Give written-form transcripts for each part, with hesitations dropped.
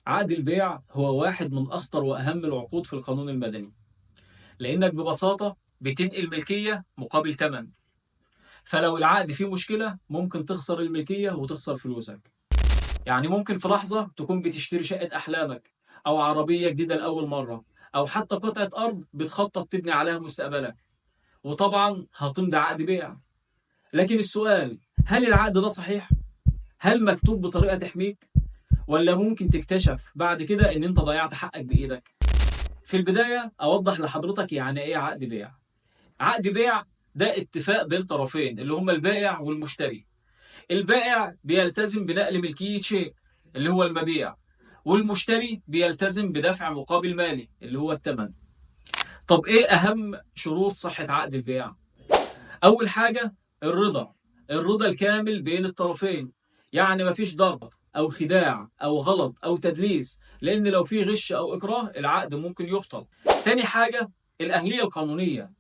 عقد البيع هو واحد من أخطر وأهم العقود في القانون المدني، لأنك ببساطة بتنقل ملكية مقابل ثمن. فلو العقد فيه مشكلة ممكن تخسر الملكية وتخسر فلوسك. يعني ممكن في لحظة تكون بتشتري شقة أحلامك، أو عربية جديدة لأول مرة، أو حتى قطعة أرض بتخطط تبني عليها مستقبلك، وطبعا هتمضي عقد بيع. لكن السؤال، هل العقد ده صحيح؟ هل مكتوب بطريقة تحميك؟ ولا ممكن تكتشف بعد كده إن أنت ضيعت حقك بإيدك؟ في البداية أوضح لحضرتك يعني إيه عقد بيع. عقد بيع ده اتفاق بين طرفين اللي هما البائع والمشتري. البائع بيلتزم بنقل ملكية شيء اللي هو المبيع، والمشتري بيلتزم بدفع مقابل مالي اللي هو الثمن. طب إيه أهم شروط صحة عقد البيع؟ أول حاجة الرضا. الرضا الكامل بين الطرفين، يعني مفيش ضغط أو خداع أو غلط أو تدليس، لأن لو في غش أو إكراه العقد ممكن يبطل. تاني حاجة الأهلية القانونية.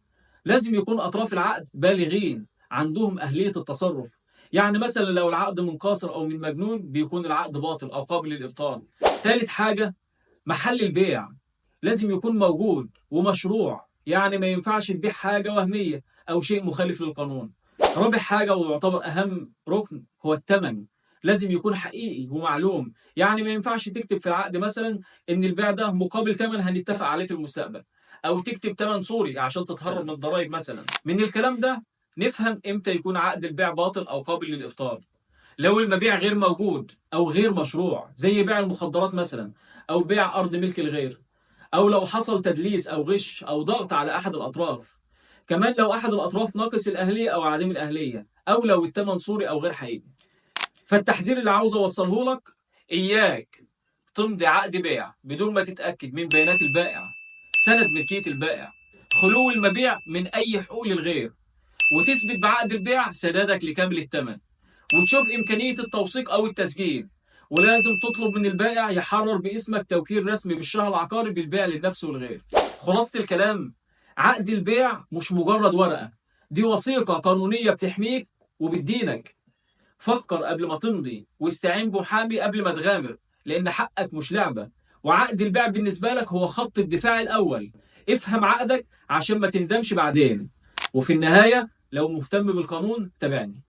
لازم يكون أطراف العقد بالغين عندهم أهلية التصرف. يعني مثلا لو العقد من قاصر أو من مجنون بيكون العقد باطل أو قابل للإبطال. ثالث حاجة محل البيع لازم يكون موجود ومشروع، يعني ما ينفعش تبيع حاجة وهمية أو شيء مخالف للقانون. رابع حاجة ويعتبر أهم ركن هو الثمن. لازم يكون حقيقي ومعلوم، يعني ما ينفعش تكتب في العقد مثلا إن البيع ده مقابل ثمن هنتفق عليه في المستقبل، أو تكتب ثمن صوري عشان تتهرب من الضرائب مثلا. من الكلام ده نفهم إمتى يكون عقد البيع باطل أو قابل للإبطال. لو المبيع غير موجود أو غير مشروع، زي بيع المخدرات مثلا، أو بيع أرض ملك الغير، أو لو حصل تدليس أو غش أو ضغط على أحد الأطراف. كمان لو أحد الأطراف ناقص الأهلية أو عديم الأهلية، أو لو الثمن صوري أو غير حقيقي. فالتحذير اللي عاوز أوصله لك: إياك تمضي عقد بيع بدون ما تتأكد من بيانات البائع، سند ملكية البائع، خلو المبيع من أي حقوق للغير، وتثبت بعقد البيع سدادك لكامل الثمن، وتشوف إمكانية التوثيق أو التسجيل. ولازم تطلب من البائع يحرر باسمك توكيل رسمي بالشهر العقاري بالبيع للنفس والغير. خلاصة الكلام: عقد البيع مش مجرد ورقة، دي وثيقة قانونية بتحميك وبتدينك. فكر قبل ما تمضي، واستعين بمحامي قبل ما تغامر، لأن حقك مش لعبة. وعقد البيع بالنسبة لك هو خط الدفاع الأول. افهم عقدك عشان ما تندمش بعدين. وفي النهاية، لو مهتم بالقانون تابعني.